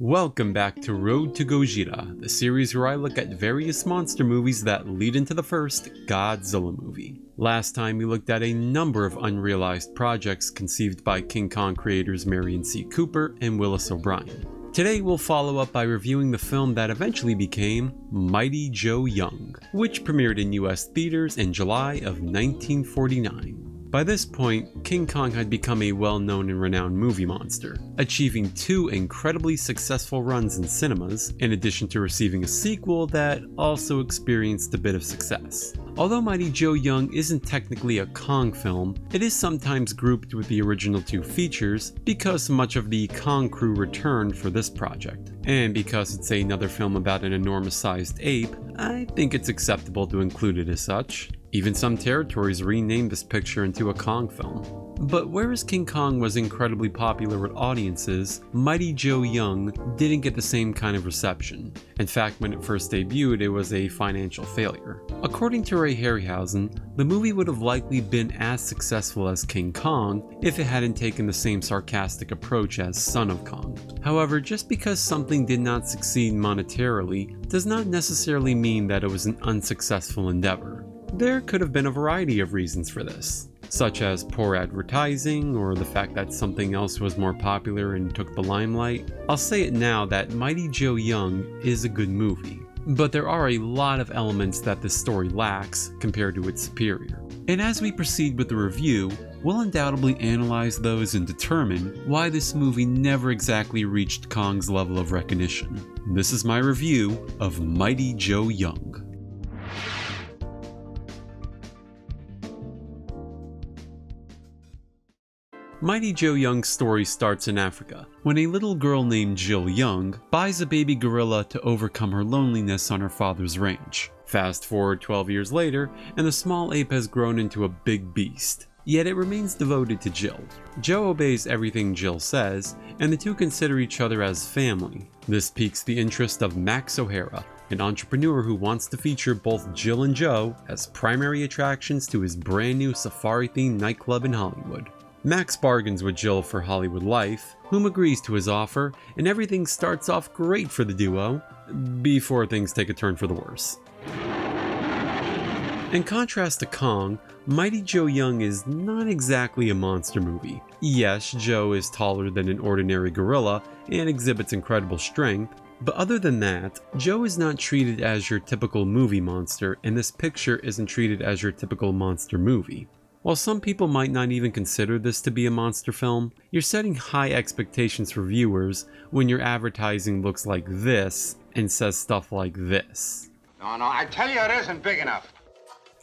Welcome back to Road to Gojira, the series where I look at various monster movies that lead into the first Godzilla movie. Last time we looked at a number of unrealized projects conceived by King Kong creators Marion C. Cooper and Willis O'Brien. Today we'll follow up by reviewing the film that eventually became Mighty Joe Young, which premiered in US theaters in July of 1949. By this point, King Kong had become a well-known and renowned movie monster, achieving two incredibly successful runs in cinemas, in addition to receiving a sequel that also experienced a bit of success. Although Mighty Joe Young isn't technically a Kong film, it is sometimes grouped with the original two features because much of the Kong crew returned for this project. And because it's another film about an enormous-sized ape, I think it's acceptable to include it as such. Even some territories renamed this picture into a Kong film. But whereas King Kong was incredibly popular with audiences, Mighty Joe Young didn't get the same kind of reception. In fact, when it first debuted, it was a financial failure. According to Ray Harryhausen, the movie would have likely been as successful as King Kong if it hadn't taken the same sarcastic approach as Son of Kong. However, just because something did not succeed monetarily does not necessarily mean that it was an unsuccessful endeavor. There could have been a variety of reasons for this, such as poor advertising or the fact that something else was more popular and took the limelight. I'll say it now that Mighty Joe Young is a good movie, but there are a lot of elements that this story lacks compared to its superior. And as we proceed with the review, we'll undoubtedly analyze those and determine why this movie never exactly reached Kong's level of recognition. This is my review of Mighty Joe Young. Mighty Joe Young's story starts in Africa, when a little girl named Jill Young buys a baby gorilla to overcome her loneliness on her father's ranch. Fast forward 12 years later, and the small ape has grown into a big beast. Yet it remains devoted to Jill. Joe obeys everything Jill says, and the two consider each other as family. This piques the interest of Max O'Hara, an entrepreneur who wants to feature both Jill and Joe as primary attractions to his brand new safari-themed nightclub in Hollywood. Max bargains with Jill for Hollywood life, whom agrees to his offer, and everything starts off great for the duo, before things take a turn for the worse. In contrast to Kong, Mighty Joe Young is not exactly a monster movie. Yes, Joe is taller than an ordinary gorilla and exhibits incredible strength, but other than that, Joe is not treated as your typical movie monster, and this picture isn't treated as your typical monster movie. While some people might not even consider this to be a monster film, you're setting high expectations for viewers when your advertising looks like this and says stuff like this. No, I tell you it isn't big enough.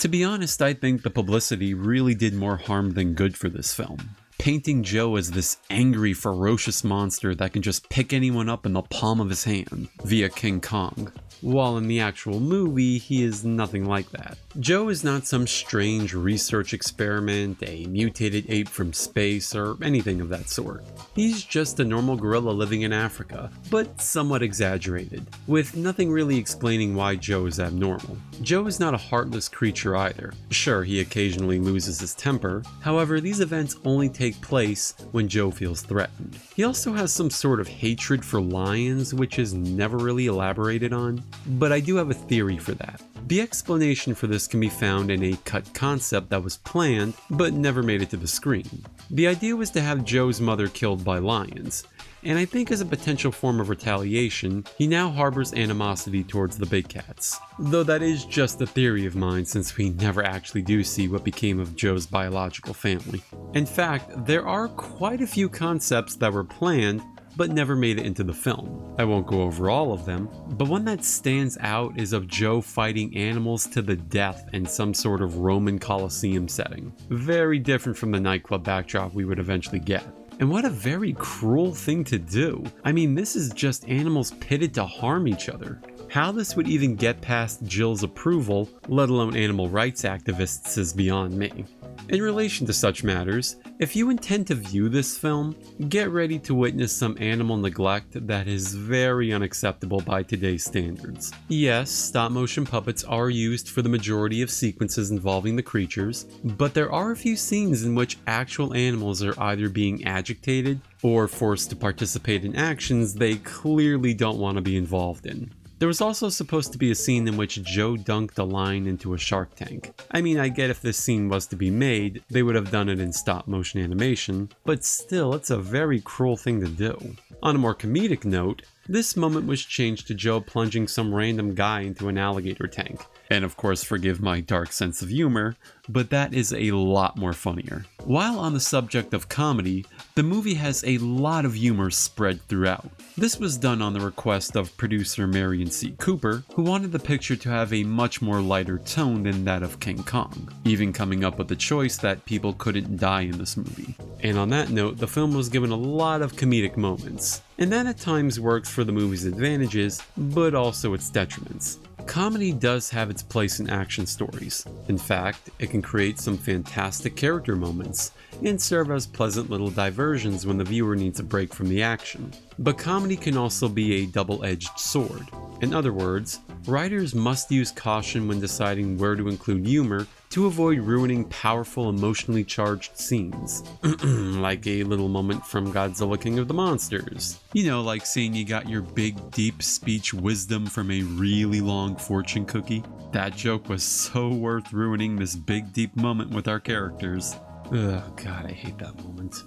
To be honest, I think the publicity really did more harm than good for this film. Painting Joe as this angry, ferocious monster that can just pick anyone up in the palm of his hand, via King Kong. While in the actual movie, he is nothing like that. Joe is not some strange research experiment, a mutated ape from space, or anything of that sort. He's just a normal gorilla living in Africa, but somewhat exaggerated, with nothing really explaining why Joe is abnormal. Joe is not a heartless creature either. Sure, he occasionally loses his temper, however, these events only take place when Joe feels threatened. He also has some sort of hatred for lions, which is never really elaborated on. But I do have a theory for that. The explanation for this can be found in a cut concept that was planned, but never made it to the screen. The idea was to have Joe's mother killed by lions, and I think as a potential form of retaliation, he now harbors animosity towards the big cats. Though that is just a theory of mine since we never actually do see what became of Joe's biological family. In fact, there are quite a few concepts that were planned but never made it into the film. I won't go over all of them, but one that stands out is of Joe fighting animals to the death in some sort of Roman Colosseum setting. Very different from the nightclub backdrop we would eventually get. And what a very cruel thing to do. I mean, this is just animals pitted to harm each other. How this would even get past Jill's approval, let alone animal rights activists, is beyond me. In relation to such matters, if you intend to view this film, get ready to witness some animal neglect that is very unacceptable by today's standards. Yes, stop-motion puppets are used for the majority of sequences involving the creatures, but there are a few scenes in which actual animals are either being agitated or forced to participate in actions they clearly don't want to be involved in. There was also supposed to be a scene in which Joe dunked a lion into a shark tank. I mean, I get if this scene was to be made, they would have done it in stop motion animation, but still, it's a very cruel thing to do. On a more comedic note, this moment was changed to Joe plunging some random guy into an alligator tank. And of course, forgive my dark sense of humor, but that is a lot more funnier. While on the subject of comedy, the movie has a lot of humor spread throughout. This was done on the request of producer Marion C. Cooper, who wanted the picture to have a much more lighter tone than that of King Kong, even coming up with the choice that people couldn't die in this movie. And on that note, the film was given a lot of comedic moments, and that at times works for the movie's advantages, but also its detriments. Comedy does have its place in action stories. In fact, it can create some fantastic character moments and serve as pleasant little diversions when the viewer needs a break from the action. But comedy can also be a double-edged sword. In other words, writers must use caution when deciding where to include humor to avoid ruining powerful, emotionally charged scenes. Like a little moment from Godzilla King of the Monsters. You know, like seeing you got your big, deep speech wisdom from a really long fortune cookie. That joke was so worth ruining this big, deep moment with our characters. Ugh, God, I hate that moment.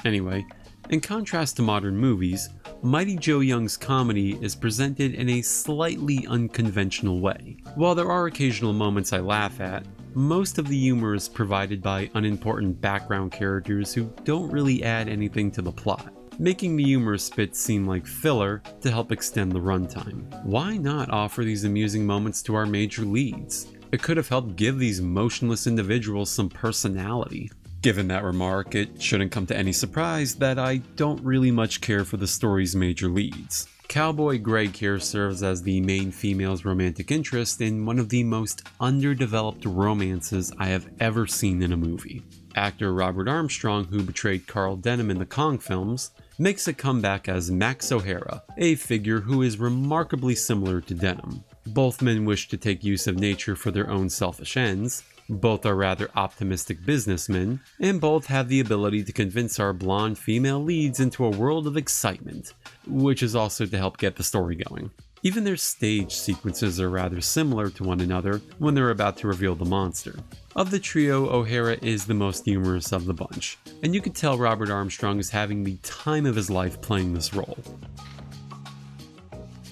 Anyway, in contrast to modern movies, Mighty Joe Young's comedy is presented in a slightly unconventional way. While there are occasional moments I laugh at, most of the humor is provided by unimportant background characters who don't really add anything to the plot, making the humorous bits seem like filler to help extend the runtime. Why not offer these amusing moments to our major leads? It could have helped give these motionless individuals some personality. Given that remark, it shouldn't come to any surprise that I don't really much care for the story's major leads. Cowboy Greg here serves as the main female's romantic interest in one of the most underdeveloped romances I have ever seen in a movie. Actor Robert Armstrong, who betrayed Carl Denham in the Kong films, makes a comeback as Max O'Hara, a figure who is remarkably similar to Denham. Both men wish to take use of nature for their own selfish ends, both are rather optimistic businessmen, and both have the ability to convince our blonde female leads into a world of excitement, which is also to help get the story going. Even their stage sequences are rather similar to one another when they're about to reveal the monster. Of the trio, O'Hara is the most humorous of the bunch, and you could tell Robert Armstrong is having the time of his life playing this role.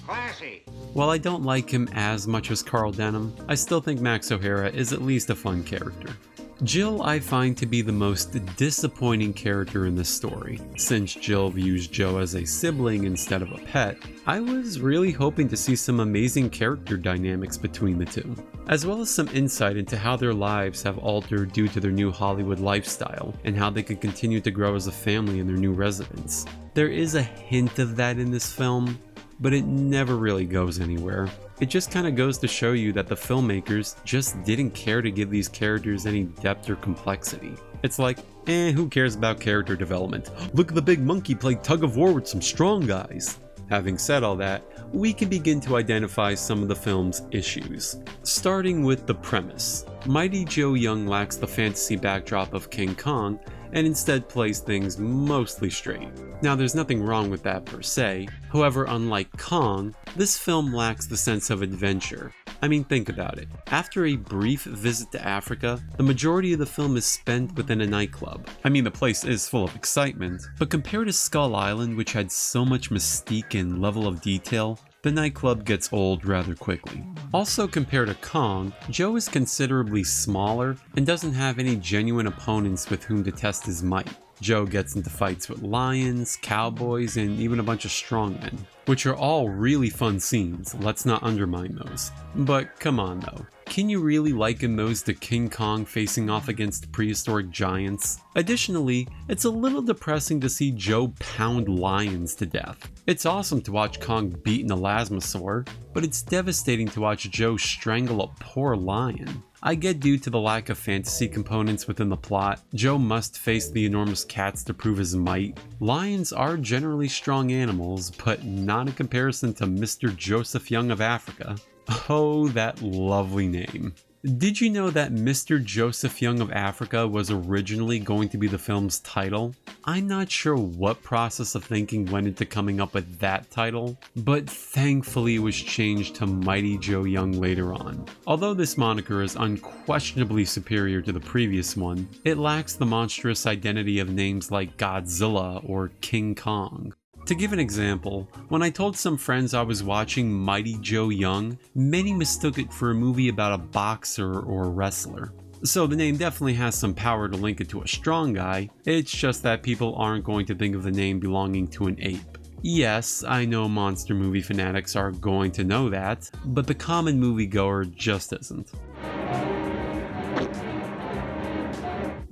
Classy. While I don't like him as much as Carl Denham, I still think Max O'Hara is at least a fun character. Jill I find to be the most disappointing character in this story. Since Jill views Joe as a sibling instead of a pet, I was really hoping to see some amazing character dynamics between the two, as well as some insight into how their lives have altered due to their new Hollywood lifestyle, and how they could continue to grow as a family in their new residence. There is a hint of that in this film, but it never really goes anywhere. It just kind of goes to show you that the filmmakers just didn't care to give these characters any depth or complexity. It's like, who cares about character development? Look at the big monkey play tug of war with some strong guys. Having said all that, we can begin to identify some of the film's issues. Starting with the premise. Mighty Joe Young lacks the fantasy backdrop of King Kong, and instead plays things mostly straight. Now, there's nothing wrong with that per se. However, unlike Kong, this film lacks the sense of adventure. I mean, think about it. After a brief visit to Africa, the majority of the film is spent within a nightclub. I mean, the place is full of excitement, but compared to Skull Island, which had so much mystique and level of detail, the nightclub gets old rather quickly. Also, compared to Kong, Joe is considerably smaller and doesn't have any genuine opponents with whom to test his might. Joe gets into fights with lions, cowboys, and even a bunch of strongmen, which are all really fun scenes, let's not undermine those. But come on though, can you really liken those to King Kong facing off against prehistoric giants? Additionally, it's a little depressing to see Joe pound lions to death. It's awesome to watch Kong beat an elasmosaur, but it's devastating to watch Joe strangle a poor lion. I get due to the lack of fantasy components within the plot, Joe must face the enormous cats to prove his might. Lions are generally strong animals, but not in comparison to Mr. Joseph Young of Africa. Oh, that lovely name. Did you know that Mr. Joseph Young of Africa was originally going to be the film's title? I'm not sure what process of thinking went into coming up with that title, but thankfully it was changed to Mighty Joe Young later on. Although this moniker is unquestionably superior to the previous one, it lacks the monstrous identity of names like Godzilla or King Kong. To give an example, when I told some friends I was watching Mighty Joe Young, many mistook it for a movie about a boxer or a wrestler. So the name definitely has some power to link it to a strong guy, it's just that people aren't going to think of the name belonging to an ape. Yes, I know monster movie fanatics are going to know that, but the common moviegoer just isn't.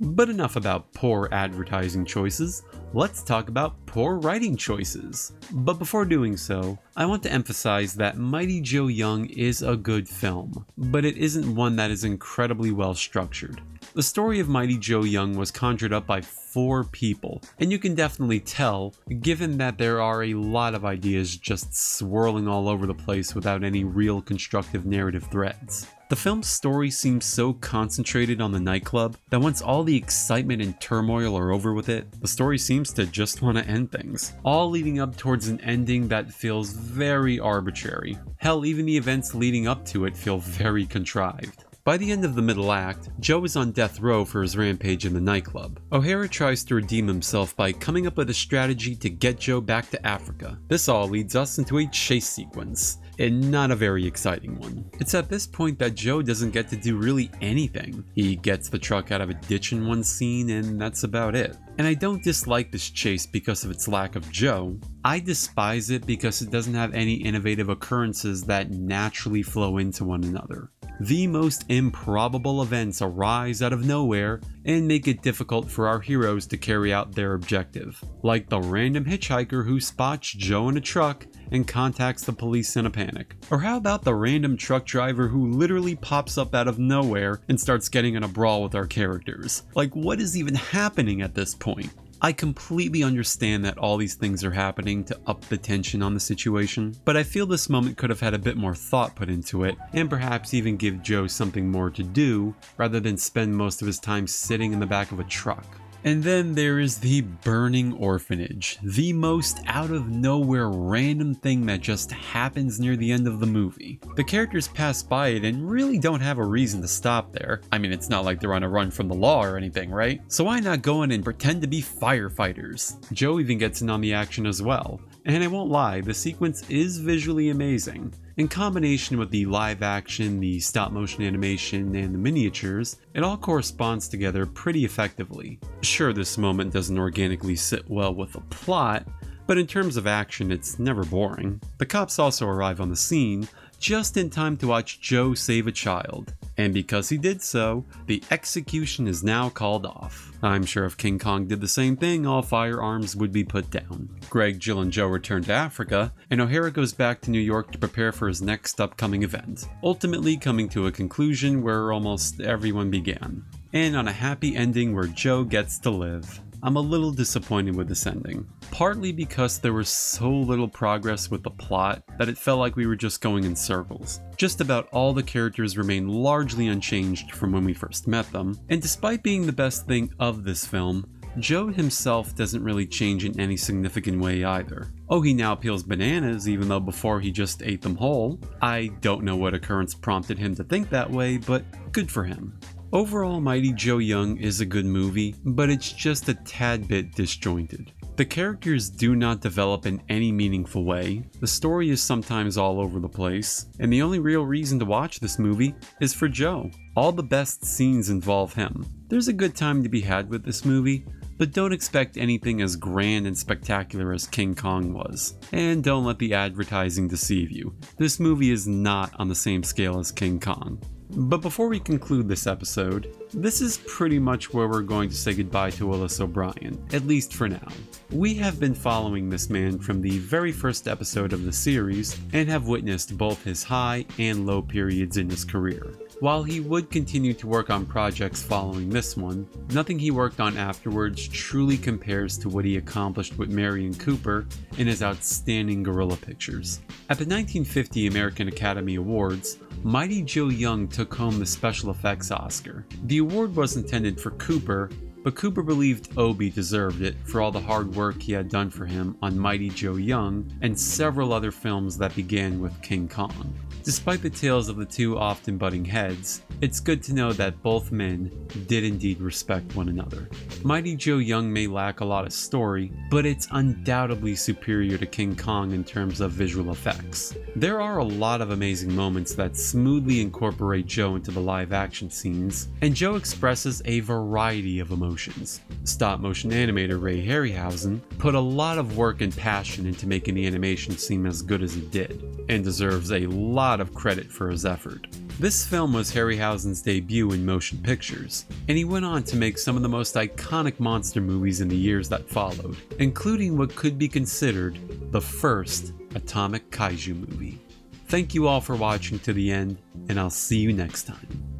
But enough about poor advertising choices, let's talk about poor writing choices. But before doing so, I want to emphasize that Mighty Joe Young is a good film, but it isn't one that is incredibly well structured. The story of Mighty Joe Young was conjured up by 4 people, and you can definitely tell, given that there are a lot of ideas just swirling all over the place without any real constructive narrative threads. The film's story seems so concentrated on the nightclub that once all the excitement and turmoil are over with it, the story seems to just want to end things, all leading up towards an ending that feels very arbitrary. Hell, even the events leading up to it feel very contrived. By the end of the middle act, Joe is on death row for his rampage in the nightclub. O'Hara tries to redeem himself by coming up with a strategy to get Joe back to Africa. This all leads us into a chase sequence, and not a very exciting one. It's at this point that Joe doesn't get to do really anything. He gets the truck out of a ditch in one scene, and that's about it. And I don't dislike this chase because of its lack of Joe. I despise it because it doesn't have any innovative occurrences that naturally flow into one another. The most improbable events arise out of nowhere and make it difficult for our heroes to carry out their objective, like the random hitchhiker who spots Joe in a truck and contacts the police in a panic. Or how about the random truck driver who literally pops up out of nowhere and starts getting in a brawl with our characters? Like, what is even happening at this point? I completely understand that all these things are happening to up the tension on the situation, but I feel this moment could have had a bit more thought put into it, and perhaps even give Joe something more to do, rather than spend most of his time sitting in the back of a truck. And then there is the burning orphanage, the most out of nowhere random thing that just happens near the end of the movie. The characters pass by it and really don't have a reason to stop there. I mean, it's not like they're on a run from the law or anything, right? So why not go in and pretend to be firefighters? Joe even gets in on the action as well. And I won't lie, the sequence is visually amazing. In combination with the live action, the stop motion animation, and the miniatures, it all corresponds together pretty effectively. Sure, this moment doesn't organically sit well with the plot, but in terms of action, it's never boring. The cops also arrive on the scene, just in time to watch Joe save a child. And because he did so, the execution is now called off. I'm sure if King Kong did the same thing, all firearms would be put down. Greg, Jill, and Joe return to Africa, and O'Hara goes back to New York to prepare for his next upcoming event, ultimately coming to a conclusion where almost everyone began. And on a happy ending where Joe gets to live. I'm a little disappointed with this ending, partly because there was so little progress with the plot that it felt like we were just going in circles. Just about all the characters remain largely unchanged from when we first met them, and despite being the best thing of this film, Joe himself doesn't really change in any significant way either. Oh, he now peels bananas even though before he just ate them whole. I don't know what occurrence prompted him to think that way, but good for him. Overall, Mighty Joe Young is a good movie, but it's just a tad bit disjointed. The characters do not develop in any meaningful way, the story is sometimes all over the place, and the only real reason to watch this movie is for Joe. All the best scenes involve him. There's a good time to be had with this movie, but don't expect anything as grand and spectacular as King Kong was. And don't let the advertising deceive you. This movie is not on the same scale as King Kong. But before we conclude this episode, this is pretty much where we're going to say goodbye to Willis O'Brien, at least for now. We have been following this man from the very first episode of the series and have witnessed both his high and low periods in his career. While he would continue to work on projects following this one, nothing he worked on afterwards truly compares to what he accomplished with Marion Cooper in his outstanding guerrilla pictures. At the 1950 American Academy Awards, Mighty Joe Young took home the Special Effects Oscar. The award was intended for Cooper, but Cooper believed Obie deserved it for all the hard work he had done for him on Mighty Joe Young and several other films that began with King Kong. Despite the tales of the two often butting heads, it's good to know that both men did indeed respect one another. Mighty Joe Young may lack a lot of story, but it's undoubtedly superior to King Kong in terms of visual effects. There are a lot of amazing moments that smoothly incorporate Joe into the live action scenes, and Joe expresses a variety of emotions. Stop-motion animator Ray Harryhausen put a lot of work and passion into making the animation seem as good as it did, and deserves a lot of credit for his effort. This film was Harryhausen's debut in motion pictures, and he went on to make some of the most iconic monster movies in the years that followed, including what could be considered the first atomic kaiju movie. Thank you all for watching to the end, and I'll see you next time.